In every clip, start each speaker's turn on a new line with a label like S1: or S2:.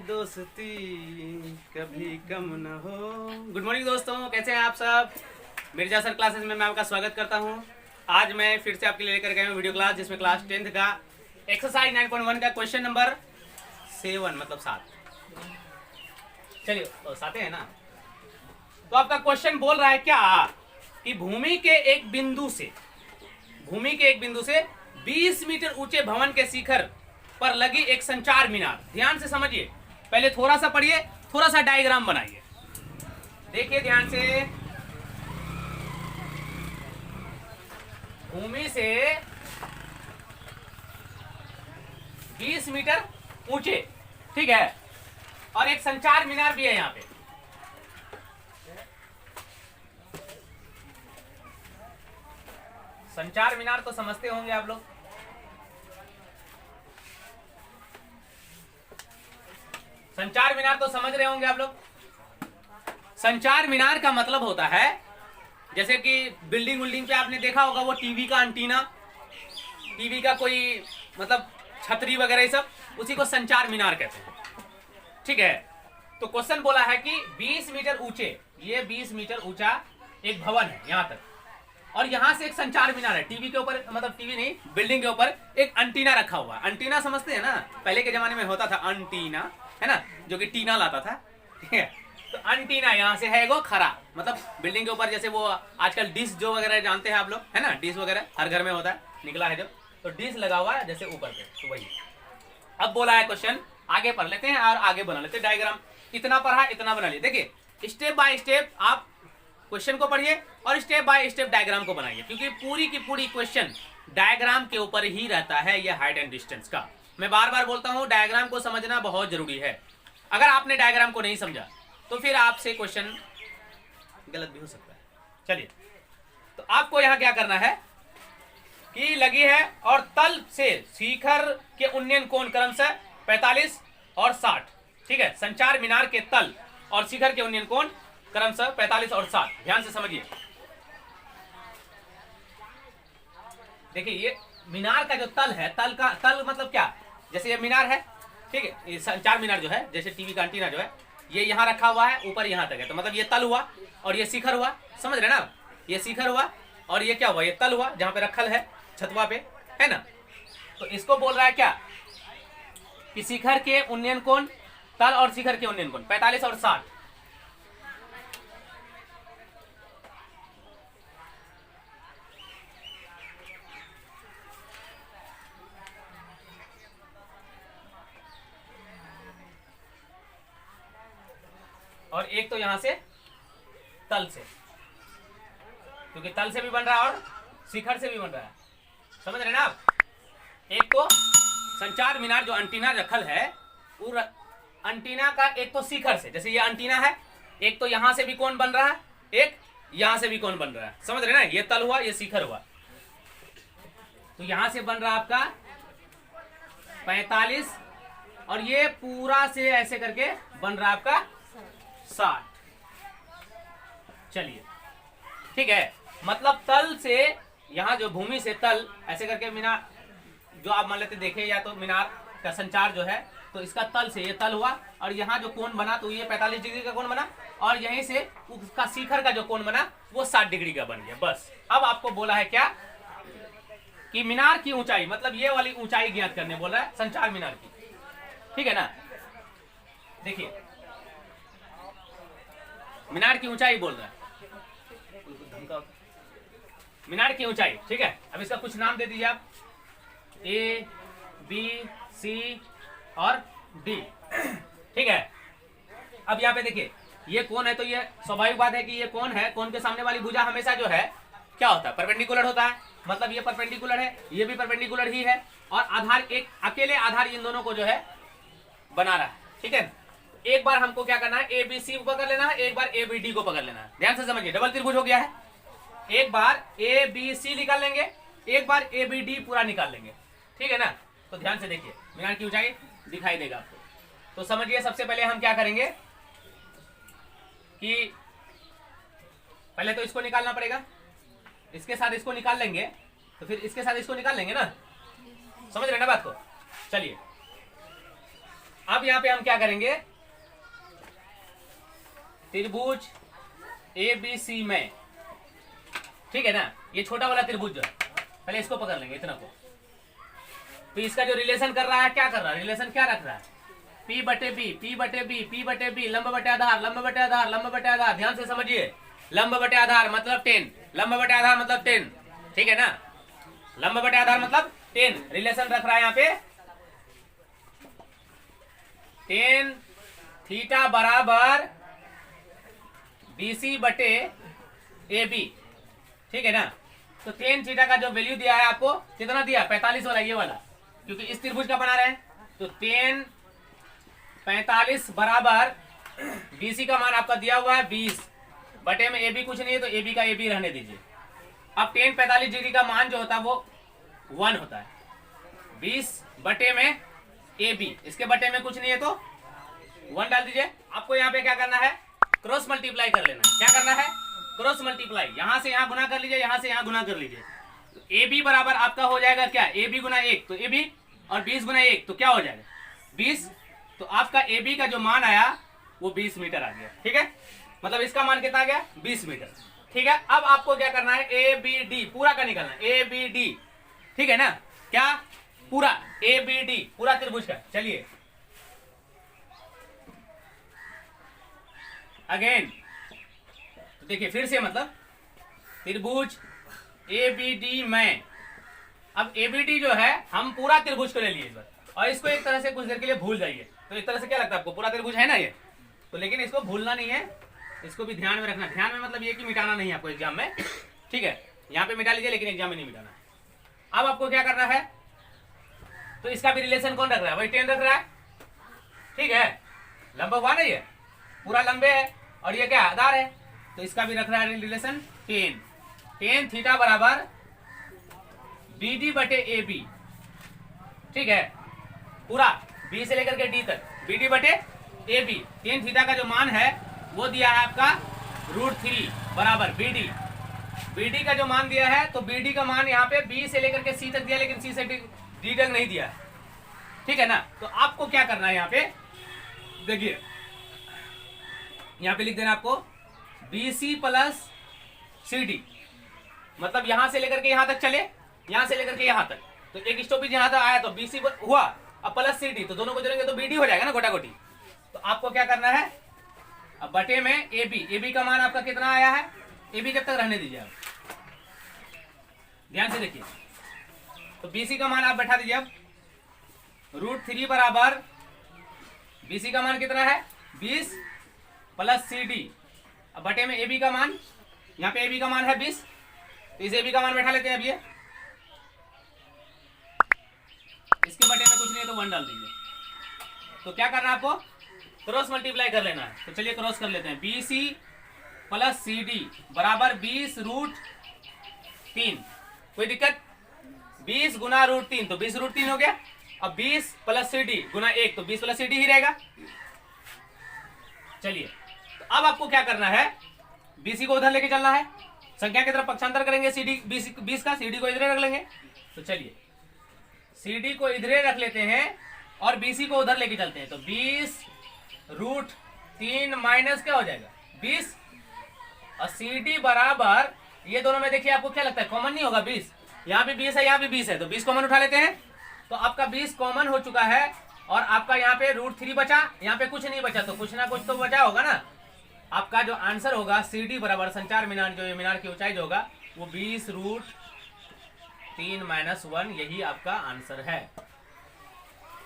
S1: दोस्ती कभी कम न हो। गुड मॉर्निंग दोस्तों, कैसे हैं आप सब। मिर्जा सर क्लासेस में मैं आपका स्वागत करता हूं। आज मैं फिर से आपके लिए लेकर गया हूं वीडियो क्लास, जिसमें क्लास 10th का एक्सरसाइज 9.1 का क्वेश्चन नंबर 7 मतलब 7। चलिए 7 है ना। तो आपका क्वेश्चन बोल रहा है क्या कि भूमि के एक बिंदु से 20 मीटर ऊंचे भवन के शिखर पर लगी एक संचार मीनार। ध्यान से समझिए, पहले थोड़ा सा पढ़िए, थोड़ा सा डायग्राम बनाइए। देखिए ध्यान से, भूमि से 20 मीटर ऊंचे, ठीक है, और एक संचार मीनार भी है यहां पे। संचार मीनार तो समझते होंगे आप लोग। संचार मीनार तो समझ रहे होंगे आप लोग। संचार मीनार का मतलब होता है, जैसे कि बिल्डिंग विल्डिंग पे आपने देखा होगा वो टीवी का अंटीना, टीवी का कोई मतलब छतरी वगैरह, ये सब उसी को संचार मीनार कहते हैं, ठीक है। तो क्वेश्चन बोला है कि 20 मीटर ऊंचे, ये 20 मीटर ऊंचा एक भवन है यहां तक, और यहां से एक संचार मीनार है। टीवी के ऊपर, मतलब टीवी नहीं, बिल्डिंग के ऊपर एक अंटीना रखा हुआ है। अंटीना समझते हैं ना, पहले के जमाने में होता था अंटीना, है ना, जो कि टीना लाता था, ठीक है। तो अंटीना यहाँ से है वो खरा, मतलब बिल्डिंग के ऊपर, जैसे वो आजकल डिश जो वगैरह जानते हैं आप लोग, है ना, डिश वगैरह हर घर में होता है, निकला है जब, तो डिश लगा हुआ है जैसे ऊपर पे, तो वही। अब बोला है क्वेश्चन, आगे पढ़ लेते हैं और आगे बना लेते हैं डायग्राम। इतना पढ़ा, इतना बना लिया। देखिए स्टेप बाय स्टेप आप क्वेश्चन को पढ़िए और स्टेप बाय स्टेप डायग्राम को बनाइए, क्योंकि पूरी की पूरी क्वेश्चन डायग्राम के ऊपर ही रहता है, यह हाइट एंड डिस्टेंस का। मैं बार बार बोलता हूं, डायग्राम को समझना बहुत जरूरी है। अगर आपने डायग्राम को नहीं समझा तो फिर आपसे क्वेश्चन गलत भी हो सकता है। चलिए, तो आपको यहां क्या करना है कि लगी है और तल से शिखर के उन्नयन कोण क्रमशः 45 और 60, ठीक है। संचार मीनार के तल और शिखर के उन्नयन कोण क्रमशः 45 और 60। ध्यान से समझिए। देखिए ये मीनार का जो तल है, तल मतलब क्या, जैसे ये मीनार है, ठीक है, ये संचार मीनार जो है, जैसे टीवी का एंटीना जो है, ये यहाँ रखा हुआ है, ऊपर यहाँ तक है, तो मतलब ये तल हुआ और ये शिखर हुआ, समझ रहे ना। ये शिखर हुआ और ये क्या हुआ, ये तल हुआ, जहां पे रखल है छतवा पे, है ना। तो इसको बोल रहा है क्या कि शिखर के उन्नयन कोण, तल और शिखर के उन्नयन कोण 45 और 60। और एक तो यहां से तल से, क्योंकि तल से भी बन रहा है और शिखर से भी बन रहा है, समझ रहे ना आप। एक तो संचार मीनार जो अंटीना रखल है, वो अंटीना का एक तो शिखर से, जैसे ये अंटीना है, एक तो यहां से भी कोण बन रहा है, एक यहां से भी कोण बन रहा है, समझ रहे ना। ये तल हुआ, ये शिखर हुआ, तो यहां से बन रहा है आपका 45 और ये पूरा से ऐसे करके बन रहा है आपका 60। चलिए, ठीक है, मतलब तल से यहां जो भूमि से तल ऐसे करके मीनार जो आप मान लेते देखे, या तो मीनार का संचार जो है, तो इसका तल से ये तल हुआ और यहाँ जो कोण बना तो ये 45 डिग्री का कोण बना, और यहीं से उसका शिखर का जो कोण बना वो 60 डिग्री का बन गया। बस अब आपको बोला है क्या कि मीनार की ऊंचाई, मतलब ये वाली ऊंचाई ज्ञात करने बोल रहा है संचार मीनार की, ठीक है ना। देखिए मीनार की ऊंचाई बोल रहा है, मीनार की ऊंचाई, ठीक है। अब इसका कुछ नाम दे दीजिए आप, ए बी सी और डी, ठीक है। अब यहाँ पे देखिए ये कोण है, तो ये स्वाभाविक बात है कि ये कोण है, कोण के सामने वाली भुजा हमेशा जो है क्या होता है, परपेंडिकुलर होता है, मतलब ये परपेंडिकुलर है, ये भी परपेंडिकुलर ही है, और आधार, एक अकेले आधार इन दोनों को जो है बना रहा है, ठीक है। एक बार हमको क्या करना है, ए बी सी को पकड़ लेना है, एक बार ए बी डी को पकड़ लेना है। ध्यान से समझिए, डबल त्रिभुज हो गया है, एक बार ए बी सी निकाल लेंगे, एक बार ए बी डी पूरा निकाल लेंगे, ठीक है ना। तो ध्यान से देखिए, मीनार की ऊंचाई दिखाई देगा आपको। तो समझिए, सबसे पहले हम क्या करेंगे कि पहले तो इसको निकालना पड़ेगा, इसके साथ इसको निकाल लेंगे, तो फिर इसके साथ इसको निकाल लेंगे ना, समझ रहे ना बात को। चलिए अब यहाँ पे हम क्या करेंगे, त्रिभुज ABC में, ठीक है ना, ये छोटा वाला त्रिभुज जो है, पहले इसको पकड़ लेंगे इतना को। तो इसका जो रिलेशन कर रहा है, क्या कर रहा है, रिलेशन क्या रख रहा है, P बटे बी, P बटे बी, P बटे बी, लंब बटे आधार, लंब बटे आधार, लंब बटे आधार। ध्यान से समझिए, लंब बटे आधार मतलब 10, लंब बटे आधार मतलब 10, ठीक है ना, लंब बटे आधार मतलब 10। रिलेशन रख रहा है यहाँ पे 10 थीटा बराबर BC बटे AB, ठीक है ना। तो 10 थीटा का जो वैल्यू दिया है आपको, कितना दिया, 45 वाला, ये वाला, क्योंकि इस त्रिभुज का बना रहे हैं। तो 10 45 बराबर BC का मान आपका दिया हुआ है 20 बटे में AB कुछ नहीं है, तो AB का AB रहने दीजिए। अब 10 45 डिग्री का मान जो होता है वो 1 होता है, 20 बटे में AB, इसके बटे में कुछ नहीं है तो 1 डाल दीजिए। आपको यहाँ पे क्या करना है, क्रॉस मल्टीप्लाई कर लेना है। क्या करना है, क्रॉस मल्टीप्लाई, यहां से यहां गुना कर लीजिए, यहां से यहां गुना कर लीजिए। तो AB बराबर आपका हो जाएगा क्या, AB गुना 1, तो AB, और 20 गुना 1 तो क्या हो जाएगा 20। तो आपका AB का जो मान आया वो 20 मीटर आ गया, ठीक है, मतलब इसका मान कितना आ गया 20 मीटर, ठीक है। अब आपको क्या करना है, ABD पूरा का निकालना है, ABD, ठीक है ना, क्या पूरा ABD पूरा त्रिभुज का। चलिए अगेन, तो देखिए फिर से, मतलब त्रिभुज ABD में, अब ABD जो है हम पूरा त्रिभुज को ले लिए इस बार, और इसको एक तरह से कुछ देर के लिए भूल जाइए। तो एक तरह से क्या लगता है आपको, पूरा त्रिभुज है ना ये, तो लेकिन इसको भूलना नहीं है, इसको भी ध्यान में रखना। ध्यान में मतलब ये कि मिटाना नहीं है आपको एग्जाम में, ठीक है, यहाँ पे मिटा लीजिए लेकिन एग्जाम में नहीं मिटाना। अब आपको क्या करना है, तो इसका भी रिलेशन कौन रख रहा है, वही 10 रख रहा है, ठीक है, लंब हुआ ना, ये पूरा लंबे है और ये क्या आधार है, तो इसका भी रख रहा है रिलेशन 10 थीटा बराबर BD बटे AB, ठीक है, पूरा B से लेकर के D तक, BD बटे AB। 10 थीटा का जो मान है वो दिया है आपका √3 बराबर BD का जो मान दिया है, तो BD का मान यहाँ पे B से लेकर के C तक दिया, लेकिन C से D तक नहीं दिया, ठीक है ना। तो आपको क्या करना है, यहाँ पे देखिए, यहाँ पे लिख देना आपको BC प्लस CD, मतलब यहां से लेकर के यहां तक चले, यहां से लेकर के यहां तक, तो एक स्टॉपेज यहां तक आया तो BC हुआ, अब प्लस CD, तो दोनों को जोड़ेंगे तो BD हो जाएगा ना, गोटा गोटी। तो आपको क्या करना है, अब बटे में AB का मान आपका कितना आया है, AB जब तक रहने दीजिए आप, ध्यान से देखिए। तो BC का मान आप बैठा दीजिए, अब √3 बराबर BC का मान कितना है 20 प्लस CD, अब बटे में AB का मान, यहाँ पे AB का मान है 20, तो इस AB का मान बैठा लेते हैं। अब ये इसके बटे में कुछ नहीं है तो 1 डाल दीजिए। तो क्या करना है आपको, क्रॉस मल्टीप्लाई कर लेना है। तो चलिए क्रॉस कर लेते हैं, BC प्लस CD बराबर 20 √3, कोई दिक्कत, 20 गुना √3 तो 20 √3 हो गया। अब 20 प्लस CD गुना 1 तो 20 प्लस CD ही रहेगा। चलिए, तो अब आपको क्या करना है, BC को उधर लेके चलना है, संख्या की तरफ पक्षांतर करेंगे, CD 20 का, CD को इधर रख लेंगे। तो चलिए CD को इधर रख लेते हैं और BC को उधर लेके चलते हैं। तो 20 √3 माइनस क्या हो जाएगा 20, और CD बराबर, ये दोनों में देखिए आपको क्या लगता है, कॉमन नहीं होगा 20, यहाँ भी 20 है, यहाँ भी 20 है, तो 20 कॉमन उठा लेते हैं। तो आपका 20 कॉमन हो चुका है, और आपका यहाँ पे √3 बचा, यहाँ पे कुछ नहीं बचा, तो कुछ ना कुछ तो बचा होगा ना। आपका जो आंसर होगा CD बराबर संचार मीनार, जो मीनार की ऊंचाई जो होगा वो 20 √3 माइनस 1, यही आपका आंसर है।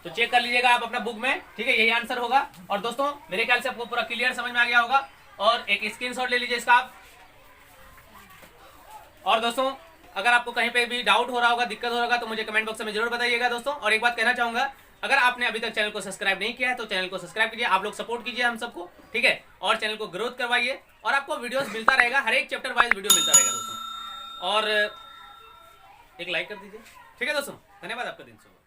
S1: तो चेक कर लीजिएगा आप अपना बुक में, ठीक है, यही आंसर होगा। और दोस्तों मेरे ख्याल से आपको पूरा क्लियर समझ में आ गया होगा, और एक स्क्रीनशॉट ले लीजिए इसका आप। और दोस्तों अगर आपको कहीं पे भी डाउट हो रहा होगा, दिक्कत हो रहा होगा, तो मुझे कमेंट बॉक्स में जरूर बताइएगा दोस्तों। और एक बात कहना चाहूंगा, अगर आपने अभी तक चैनल को सब्सक्राइब नहीं किया है तो चैनल को सब्सक्राइब कीजिए, आप लोग सपोर्ट कीजिए हम सबको, ठीक है, और चैनल को ग्रोथ करवाइए, और आपको वीडियोस मिलता रहेगा, हर एक चैप्टर वाइज वीडियो मिलता रहेगा दोस्तों। और एक लाइक कर दीजिए, ठीक है दोस्तों, धन्यवाद, आपका दिन शुभ हो।